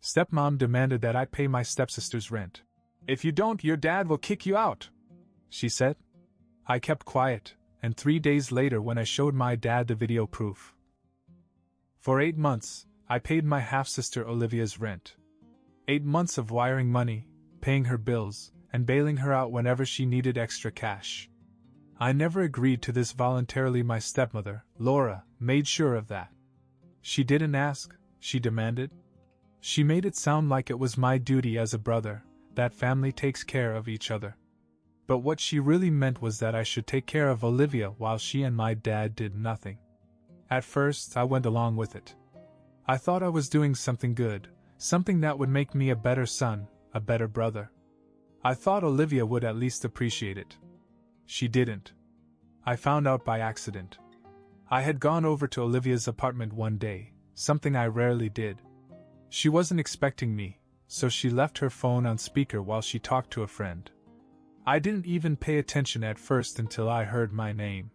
Stepmom demanded that I pay my stepsister's rent. "If you don't, your dad will kick you out," she said. I kept quiet, and 3 days later when I showed my dad the video proof. For 8 months, I paid my half-sister Olivia's rent. 8 months of wiring money, paying her bills, and bailing her out whenever she needed extra cash. I never agreed to this voluntarily. My stepmother, Laura, made sure of that. She didn't ask, she demanded. She made it sound like it was my duty as a brother, that family takes care of each other. But what she really meant was that I should take care of Olivia while she and my dad did nothing. At first, I went along with it. I thought I was doing something good, something that would make me a better son, a better brother. I thought Olivia would at least appreciate it. She didn't. I found out by accident. I had gone over to Olivia's apartment one day, something I rarely did. She wasn't expecting me, so she left her phone on speaker while she talked to a friend. I didn't even pay attention at first until I heard my name.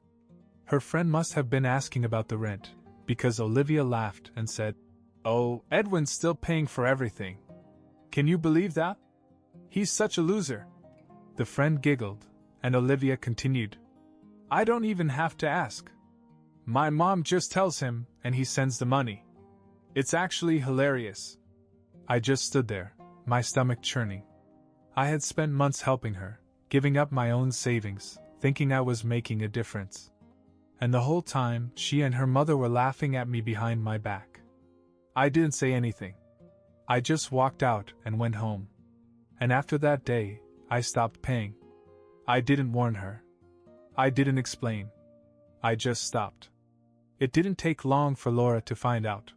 Her friend must have been asking about the rent, because Olivia laughed and said, "Oh, Edwin's still paying for everything. Can you believe that? He's such a loser." The friend giggled, and Olivia continued, "I don't even have to ask. My mom just tells him, and he sends the money. It's actually hilarious." I just stood there, my stomach churning. I had spent months helping her, giving up my own savings, thinking I was making a difference. And the whole time, she and her mother were laughing at me behind my back. I didn't say anything. I just walked out and went home. And after that day, I stopped paying. I didn't warn her. I didn't explain. I just stopped. It didn't take long for Laura to find out.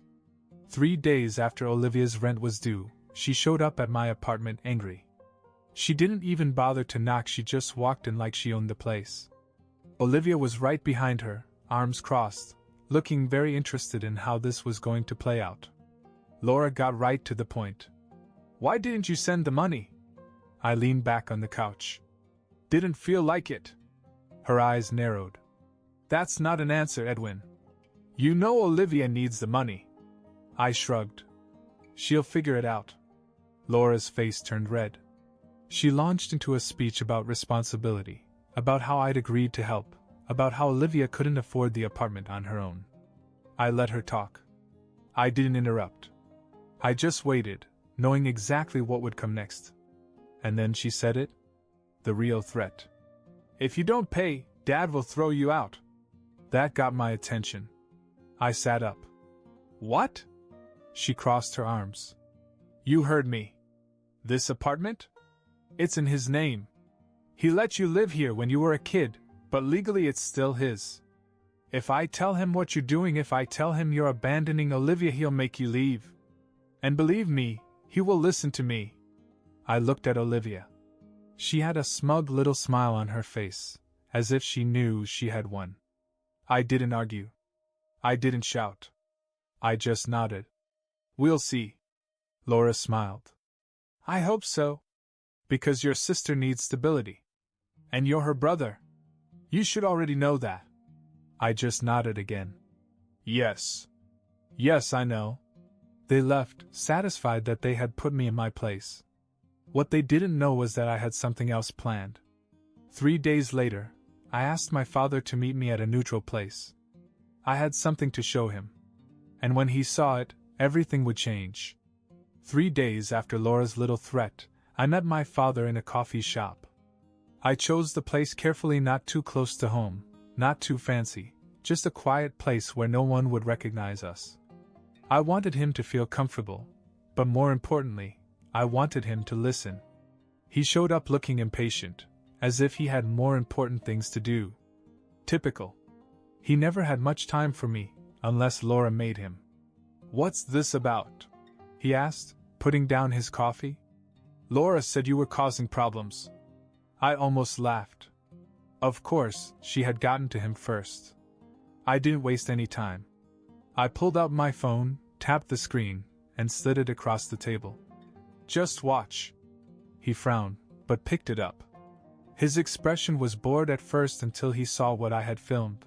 3 days after Olivia's rent was due, she showed up at my apartment angry. She didn't even bother to knock, she just walked in like she owned the place. Olivia was right behind her, arms crossed, looking very interested in how this was going to play out. Laura got right to the point. "Why didn't you send the money?" I leaned back on the couch. "Didn't feel like it." Her eyes narrowed. "That's not an answer, Edwin. You know Olivia needs the money." I shrugged. "She'll figure it out." Laura's face turned red. She launched into a speech about responsibility, about how I'd agreed to help, about how Olivia couldn't afford the apartment on her own. I let her talk. I didn't interrupt. I just waited, knowing exactly what would come next. And then she said it. The real threat. "If you don't pay, Dad will throw you out." That got my attention. I sat up. "What?" She crossed her arms. "You heard me. This apartment? It's in his name. He let you live here when you were a kid, but legally it's still his. If I tell him what you're doing, if I tell him you're abandoning Olivia, he'll make you leave. And believe me, he will listen to me." I looked at Olivia. She had a smug little smile on her face, as if she knew she had won. I didn't argue. I didn't shout. I just nodded. "We'll see." Laura smiled. "I hope so. Because your sister needs stability. And you're her brother. You should already know that." I just nodded again. "Yes. Yes, I know." They left, satisfied that they had put me in my place. What they didn't know was that I had something else planned. 3 days later, I asked my father to meet me at a neutral place. I had something to show him. And when he saw it, everything would change. 3 days after Laura's little threat, I met my father in a coffee shop. I chose the place carefully, not too close to home, not too fancy, just a quiet place where no one would recognize us. I wanted him to feel comfortable, but more importantly, I wanted him to listen. He showed up looking impatient, as if he had more important things to do. Typical. He never had much time for me, unless Laura made him. "What's this about?" he asked, putting down his coffee. "Laura said you were causing problems." I almost laughed. Of course, she had gotten to him first. I didn't waste any time. I pulled out my phone, tapped the screen, and slid it across the table. "Just watch." He frowned, but picked it up. His expression was bored at first until he saw what I had filmed.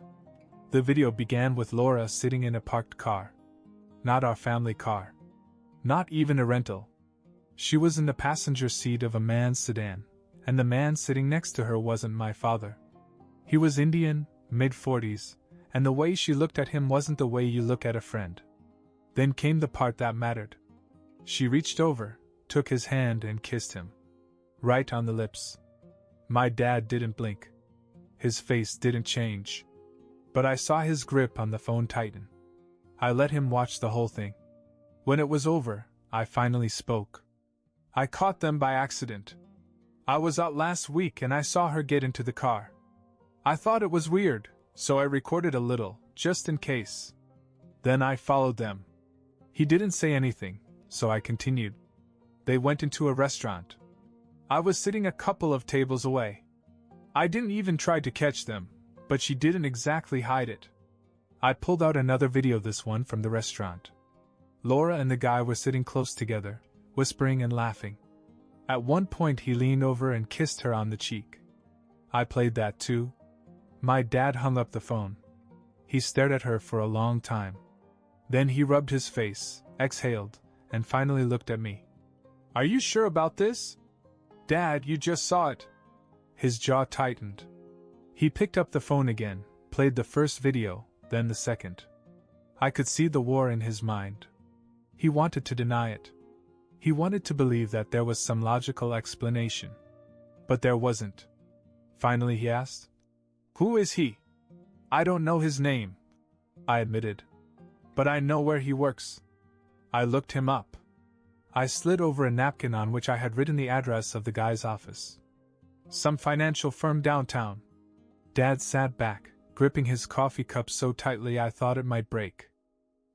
The video began with Laura sitting in a parked car. Not our family car. Not even a rental. She was in the passenger seat of a man's sedan, and the man sitting next to her wasn't my father. He was Indian, mid-40s, and the way she looked at him wasn't the way you look at a friend. Then came the part that mattered. She reached over, took his hand and kissed him. Right on the lips. My dad didn't blink. His face didn't change. But I saw his grip on the phone tighten. I let him watch the whole thing. When it was over, I finally spoke. I caught them by accident. I was out last week and I saw her get into the car. I thought it was weird, so I recorded a little, just in case. Then I followed them. He didn't say anything, so I continued. They went into a restaurant. I was sitting a couple of tables away. I didn't even try to catch them, but she didn't exactly hide it. I pulled out another video, this one from the restaurant. Laura and the guy were sitting close together, whispering and laughing. At one point he leaned over and kissed her on the cheek. I played that too. My dad hung up the phone. He stared at her for a long time. Then he rubbed his face, exhaled, and finally looked at me. Are you sure about this? Dad, you just saw it. His jaw tightened. He picked up the phone again, played the first video, then the second. I could see the war in his mind. He wanted to deny it. He wanted to believe that there was some logical explanation. But there wasn't. Finally he asked, Who is he? I don't know his name, I admitted. But I know where he works. I looked him up. I slid over a napkin on which I had written the address of the guy's office. Some financial firm downtown. Dad sat back, gripping his coffee cup so tightly I thought it might break.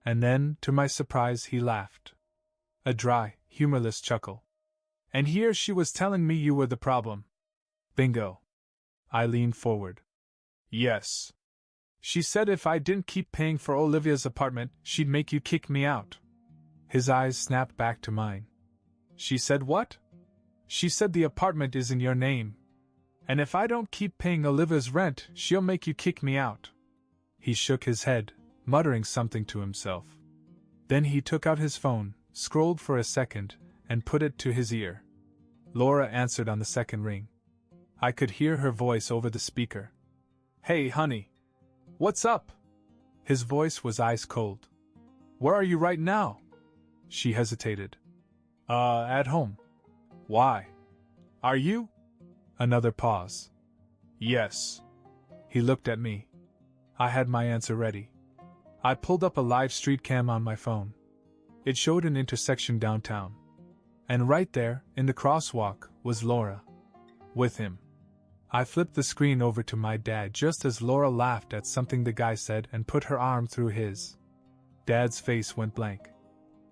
And then, to my surprise, he laughed. A dry, humorless chuckle. And here she was telling me you were the problem. Bingo. I leaned forward. Yes. She said if I didn't keep paying for Olivia's apartment, she'd make you kick me out. His eyes snapped back to mine. She said what? She said the apartment is in your name. And if I don't keep paying Olivia's rent, she'll make you kick me out. He shook his head, muttering something to himself. Then he took out his phone, scrolled for a second, and put it to his ear. Laura answered on the second ring. I could hear her voice over the speaker. Hey, honey. What's up? His voice was ice cold. Where are you right now? She hesitated. At home. Why? Are you? Another pause. Yes. He looked at me. I had my answer ready. I pulled up a live street cam on my phone. It showed an intersection downtown. And right there, in the crosswalk, was Laura. With him. I flipped the screen over to my dad just as Laura laughed at something the guy said and put her arm through his. Dad's face went blank.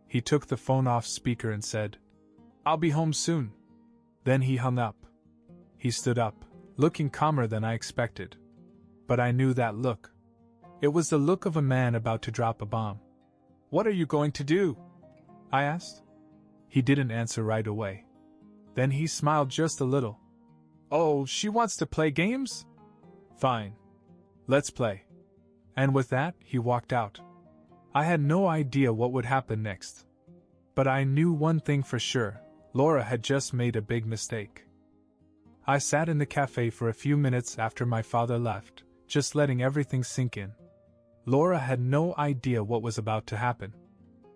He took the phone off speaker and said, I'll be home soon. Then he hung up. He stood up, looking calmer than I expected. But I knew that look. It was the look of a man about to drop a bomb. What are you going to do? I asked. He didn't answer right away. Then he smiled just a little. Oh, she wants to play games? Fine. Let's play. And with that, he walked out. I had no idea what would happen next. But I knew one thing for sure. Laura had just made a big mistake. I sat in the cafe for a few minutes after my father left, just letting everything sink in. Laura had no idea what was about to happen.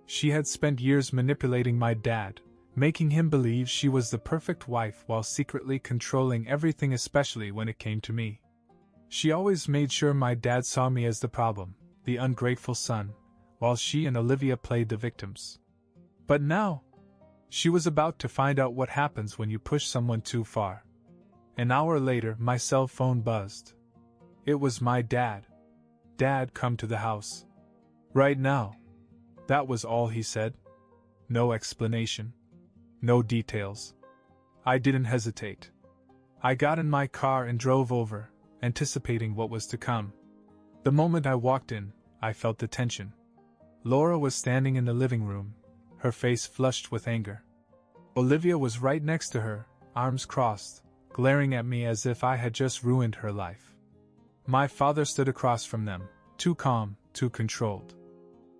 She had spent years manipulating my dad, making him believe she was the perfect wife while secretly controlling everything, especially when it came to me. She always made sure my dad saw me as the problem, the ungrateful son, while she and Olivia played the victims. But now, she was about to find out what happens when you push someone too far. An hour later, my cell phone buzzed. It was my dad. Dad, come to the house. Right now. That was all he said. No explanation. No details. I didn't hesitate. I got in my car and drove over, anticipating what was to come. The moment I walked in, I felt the tension. Laura was standing in the living room, her face flushed with anger. Olivia was right next to her, arms crossed, glaring at me as if I had just ruined her life. My father stood across from them, too calm, too controlled.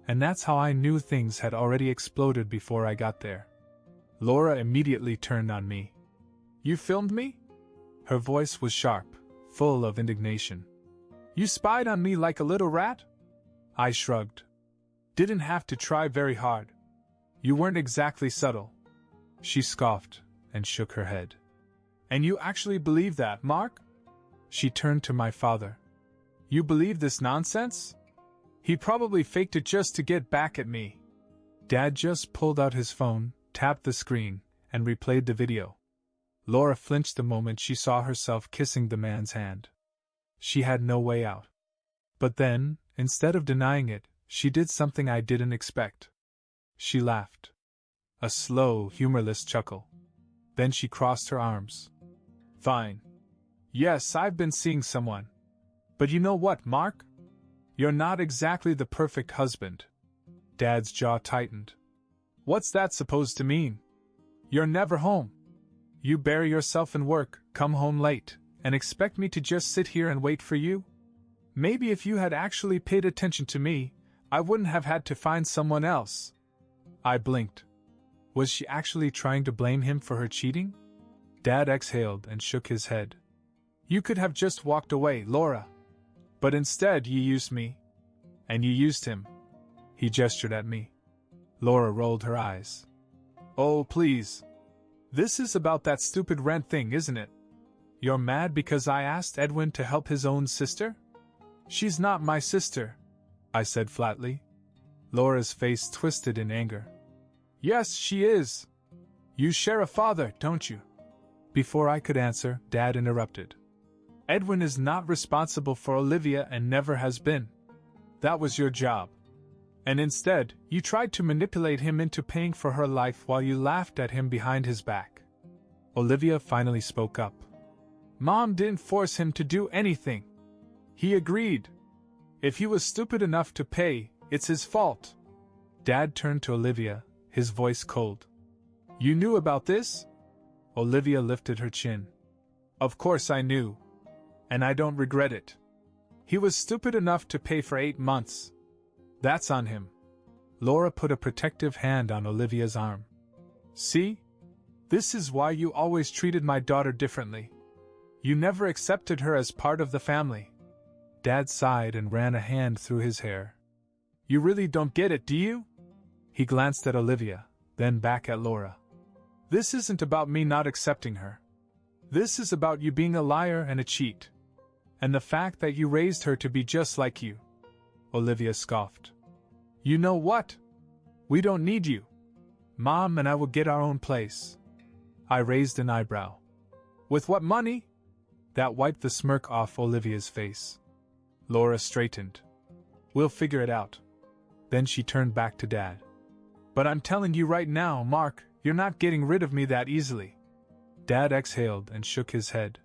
And that's how I knew things had already exploded before I got there. Laura immediately turned on me. You filmed me? Her voice was sharp, full of indignation. You spied on me like a little rat? I shrugged. Didn't have to try very hard. You weren't exactly subtle. She scoffed and shook her head. And you actually believe that, Mark? She turned to my father. You believe this nonsense? He probably faked it just to get back at me. Dad just pulled out his phone, tapped the screen, and replayed the video. Laura flinched the moment she saw herself kissing the man's hand. She had no way out. But then, instead of denying it, she did something I didn't expect. She laughed. A slow, humorless chuckle. Then she crossed her arms. Fine. Yes, I've been seeing someone. But you know what, Mark? You're not exactly the perfect husband. Dad's jaw tightened. What's that supposed to mean? You're never home. You bury yourself in work, come home late, and expect me to just sit here and wait for you? Maybe if you had actually paid attention to me, I wouldn't have had to find someone else. I blinked. Was she actually trying to blame him for her cheating? Dad exhaled and shook his head. You could have just walked away, Laura. But instead you used me. And you used him. He gestured at me. Laura rolled her eyes. Oh, please. This is about that stupid rent thing, isn't it? You're mad because I asked Edwin to help his own sister? She's not my sister, I said flatly. Laura's face twisted in anger. Yes, she is. You share a father, don't you? Before I could answer, Dad interrupted. Edwin is not responsible for Olivia and never has been. That was your job. And instead, you tried to manipulate him into paying for her life while you laughed at him behind his back. Olivia finally spoke up. Mom didn't force him to do anything. He agreed. If he was stupid enough to pay, it's his fault. Dad turned to Olivia, his voice cold. You knew about this? Olivia lifted her chin. Of course I knew. And I don't regret it. He was stupid enough to pay for 8 months. That's on him. Laura put a protective hand on Olivia's arm. See? This is why you always treated my daughter differently. You never accepted her as part of the family. Dad sighed and ran a hand through his hair. You really don't get it, do you? He glanced at Olivia, then back at Laura. This isn't about me not accepting her. This is about you being a liar and a cheat. And the fact that you raised her to be just like you. Olivia scoffed. You know what? We don't need you. Mom and I will get our own place. I raised an eyebrow. With what money? That wiped the smirk off Olivia's face. Laura straightened. We'll figure it out. Then she turned back to Dad. But I'm telling you right now, Mark, you're not getting rid of me that easily. Dad exhaled and shook his head.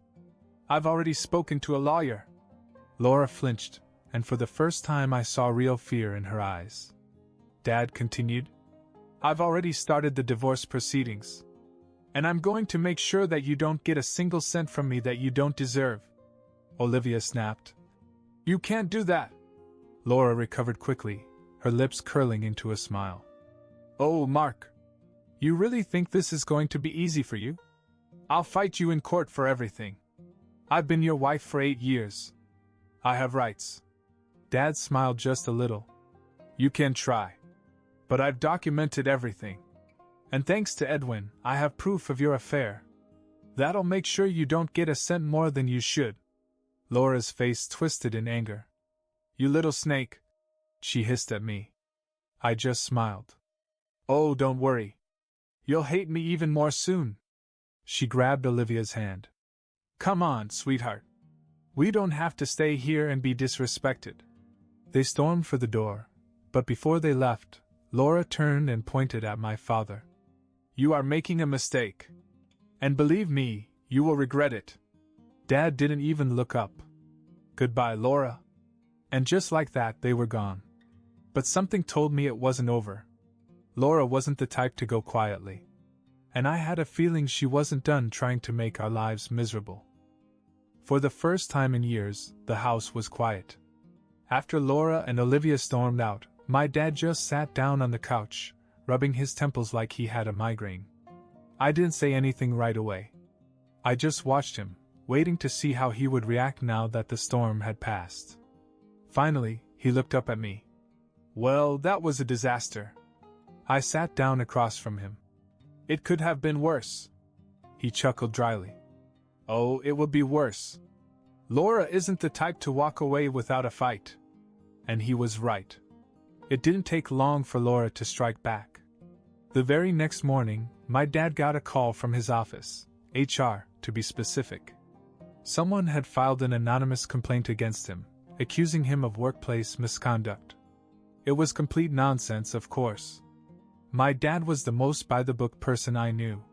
I've already spoken to a lawyer. Laura flinched, and for the first time I saw real fear in her eyes. Dad continued. I've already started the divorce proceedings. And I'm going to make sure that you don't get a single cent from me that you don't deserve. Olivia snapped. You can't do that. Laura recovered quickly, her lips curling into a smile. Oh, Mark. You really think this is going to be easy for you? I'll fight you in court for everything. I've been your wife for 8 years. I have rights. Dad smiled just a little. You can try. But I've documented everything. And thanks to Edwin, I have proof of your affair. That'll make sure you don't get a cent more than you should. Laura's face twisted in anger. You little snake, she hissed at me. I just smiled. Oh, don't worry. You'll hate me even more soon. She grabbed Olivia's hand. Come on, sweetheart. We don't have to stay here and be disrespected. They stormed for the door, but before they left, Laura turned and pointed at my father. You are making a mistake. And believe me, you will regret it. Dad didn't even look up. Goodbye, Laura. And just like that, they were gone. But something told me it wasn't over. Laura wasn't the type to go quietly. And I had a feeling she wasn't done trying to make our lives miserable. For the first time in years, the house was quiet. After Laura and Olivia stormed out, My dad just sat down on the couch, rubbing his temples like he had a migraine. I didn't say anything right away. I just watched him, waiting to see how he would react now that the storm had passed. Finally, he looked up at me. Well, that was a disaster. I sat down across from him. It could have been worse. He chuckled dryly. Oh, it would be worse. Laura isn't the type to walk away without a fight. And he was right. It didn't take long for Laura to strike back. The very next morning, my dad got a call from his office, HR, to be specific. Someone had filed an anonymous complaint against him, accusing him of workplace misconduct. It was complete nonsense, of course. My dad was the most by-the-book person I knew.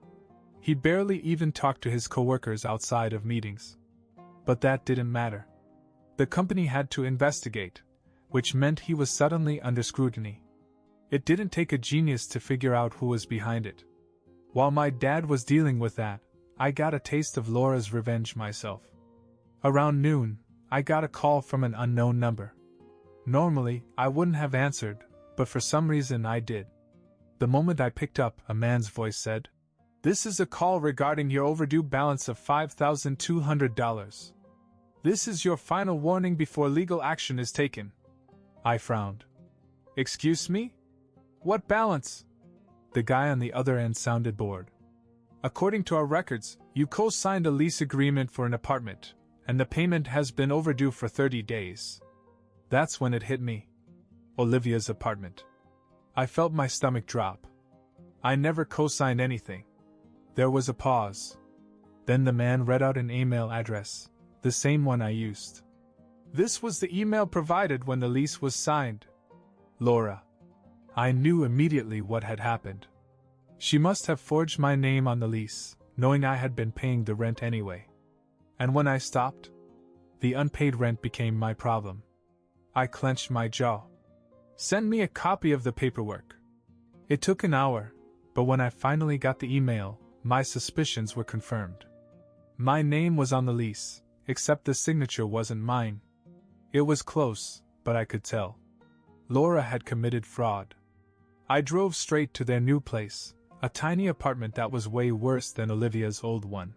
He barely even talked to his coworkers outside of meetings. But that didn't matter. The company had to investigate, which meant he was suddenly under scrutiny. It didn't take a genius to figure out who was behind it. While my dad was dealing with that, I got a taste of Laura's revenge myself. Around noon, I got a call from an unknown number. Normally, I wouldn't have answered, but for some reason I did. The moment I picked up, a man's voice said, "This is a call regarding your overdue balance of $5,200. This is your final warning before legal action is taken." I frowned. "Excuse me? What balance?" The guy on the other end sounded bored. "According to our records, you co-signed a lease agreement for an apartment, and the payment has been overdue for 30 days. That's when it hit me. Olivia's apartment. I felt my stomach drop. I never co-signed anything. There was a pause. Then the man read out an email address, the same one I used. This was the email provided when the lease was signed. Laura. I knew immediately what had happened. She must have forged my name on the lease, knowing I had been paying the rent anyway. And when I stopped, the unpaid rent became my problem. I clenched my jaw. "Send me a copy of the paperwork." It took an hour, but when I finally got the email, my suspicions were confirmed. My name was on the lease, except the signature wasn't mine. It was close, but I could tell. Laura had committed fraud. I drove straight to their new place, a tiny apartment that was way worse than Olivia's old one.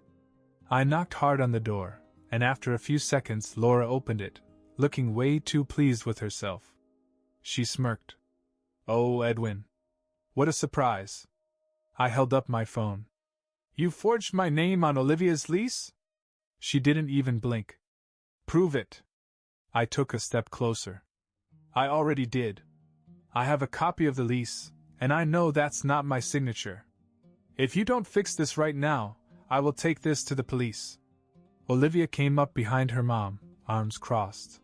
I knocked hard on the door, and after a few seconds Laura opened it, looking way too pleased with herself. She smirked. "Oh, Edwin. What a surprise." I held up my phone. "You forged my name on Olivia's lease?" She didn't even blink. "Prove it." I took a step closer. "I already did. I have a copy of the lease, and I know that's not my signature. If you don't fix this right now, I will take this to the police." Olivia came up behind her mom, arms crossed.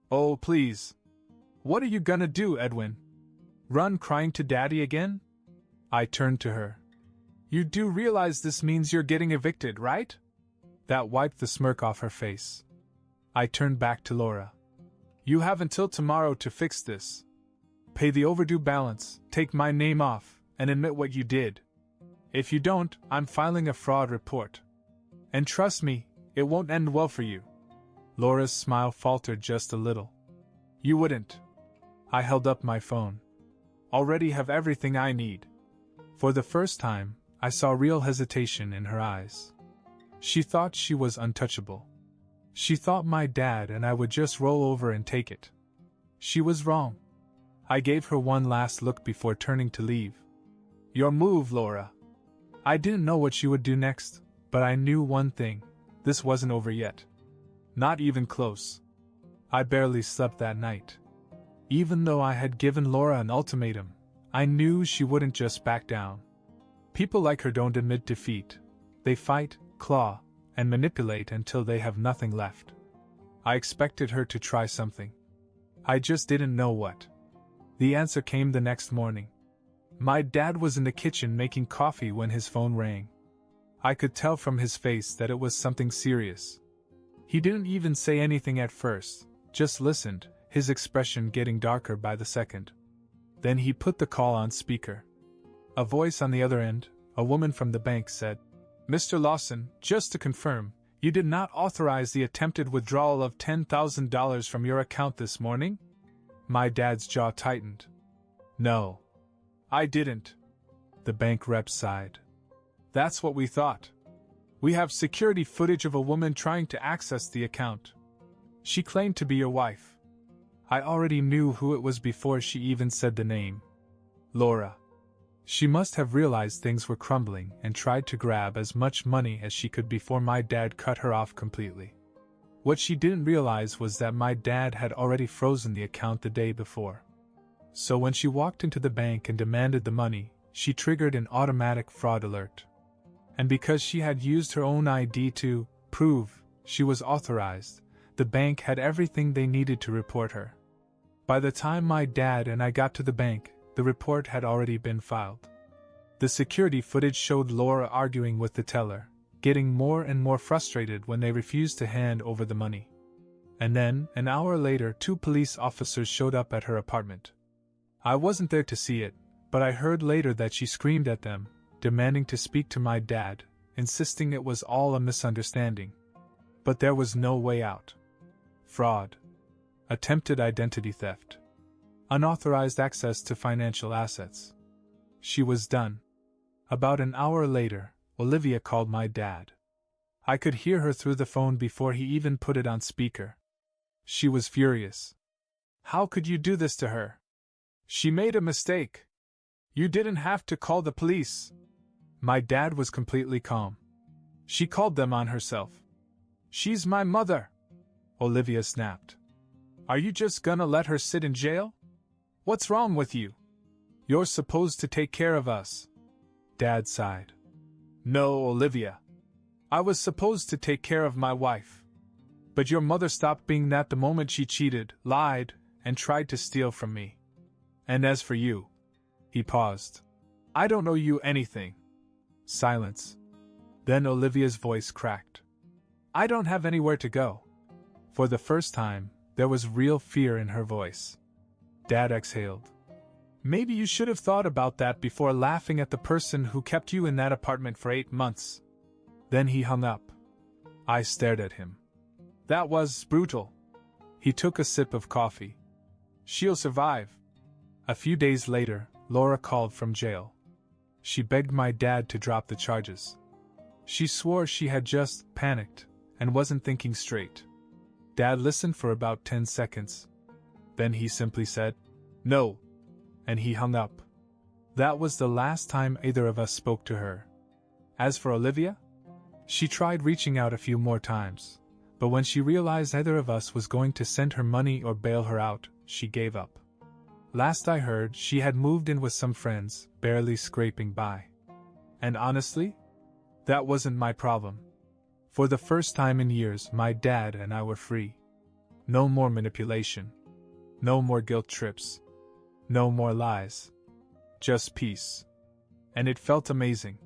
"Oh, please. What are you gonna do, Edwin? Run crying to Daddy again?" I turned to her. "You do realize this means you're getting evicted, right?" That wiped the smirk off her face. I turned back to Laura. "You have until tomorrow to fix this. Pay the overdue balance, take my name off, and admit what you did. If you don't, I'm filing a fraud report. And trust me, it won't end well for you." Laura's smile faltered just a little. "You wouldn't." I held up my phone. "Already have everything I need." For the first time, I saw real hesitation in her eyes. She thought she was untouchable. She thought my dad and I would just roll over and take it. She was wrong. I gave her one last look before turning to leave. "Your move, Laura." I didn't know what she would do next, but I knew one thing: this wasn't over yet. Not even close. I barely slept that night. Even though I had given Laura an ultimatum, I knew she wouldn't just back down. People like her don't admit defeat. They fight, claw, and manipulate until they have nothing left. I expected her to try something. I just didn't know what. The answer came the next morning. My dad was in the kitchen making coffee when his phone rang. I could tell from his face that it was something serious. He didn't even say anything at first, just listened, his expression getting darker by the second. Then he put the call on speaker. A voice on the other end, a woman from the bank, said, "Mr. Lawson, just to confirm, you did not authorize the attempted withdrawal of $10,000 from your account this morning?" My dad's jaw tightened. No. I didn't. The bank rep sighed. That's what we thought. We have security footage of a woman trying to access the account. She claimed to be your wife. I already knew who it was before she even said the name. Laura. She must have realized things were crumbling and tried to grab as much money as she could before my dad cut her off completely. What she didn't realize was that my dad had already frozen the account the day before. So when she walked into the bank and demanded the money, she triggered an automatic fraud alert. And because she had used her own ID to prove she was authorized, the bank had everything they needed to report her. By the time my dad and I got to the bank, the report had already been filed. The security footage showed Laura arguing with the teller, getting more and more frustrated when they refused to hand over the money. And then, an hour later, 2 police officers showed up at her apartment. I wasn't there to see it, but I heard later that she screamed at them, demanding to speak to my dad, insisting it was all a misunderstanding. But there was no way out. Fraud. Attempted identity theft. Unauthorized access to financial assets. She was done. About an hour later, Olivia called my dad. I could hear her through the phone before he even put it on speaker. She was furious. How could you do this to her? She made a mistake. You didn't have to call the police. My dad was completely calm. She called them on herself. She's my mother, Olivia snapped. Are you just gonna let her sit in jail? What's wrong with you? You're supposed to take care of us. Dad sighed. No, Olivia. I was supposed to take care of my wife. But your mother stopped being that the moment she cheated, lied, and tried to steal from me. And as for you, he paused. I don't owe you anything. Silence. Then Olivia's voice cracked. I don't have anywhere to go. For the first time, there was real fear in her voice. Dad exhaled. Maybe you should have thought about that before laughing at the person who kept you in that apartment for 8 months. Then he hung up. I stared at him. That was brutal. He took a sip of coffee. She'll survive. A few days later, Laura called from jail. She begged my dad to drop the charges. She swore she had just panicked and wasn't thinking straight. Dad listened for about 10 seconds. Then he simply said, "No," and he hung up. That was the last time either of us spoke to her. As for Olivia, she tried reaching out a few more times, but when she realized either of us was going to send her money or bail her out, she gave up. Last I heard, she had moved in with some friends, barely scraping by. And honestly, that wasn't my problem. For the first time in years, my dad and I were free. No more manipulation. No more guilt trips. No more lies. Just peace. And it felt amazing.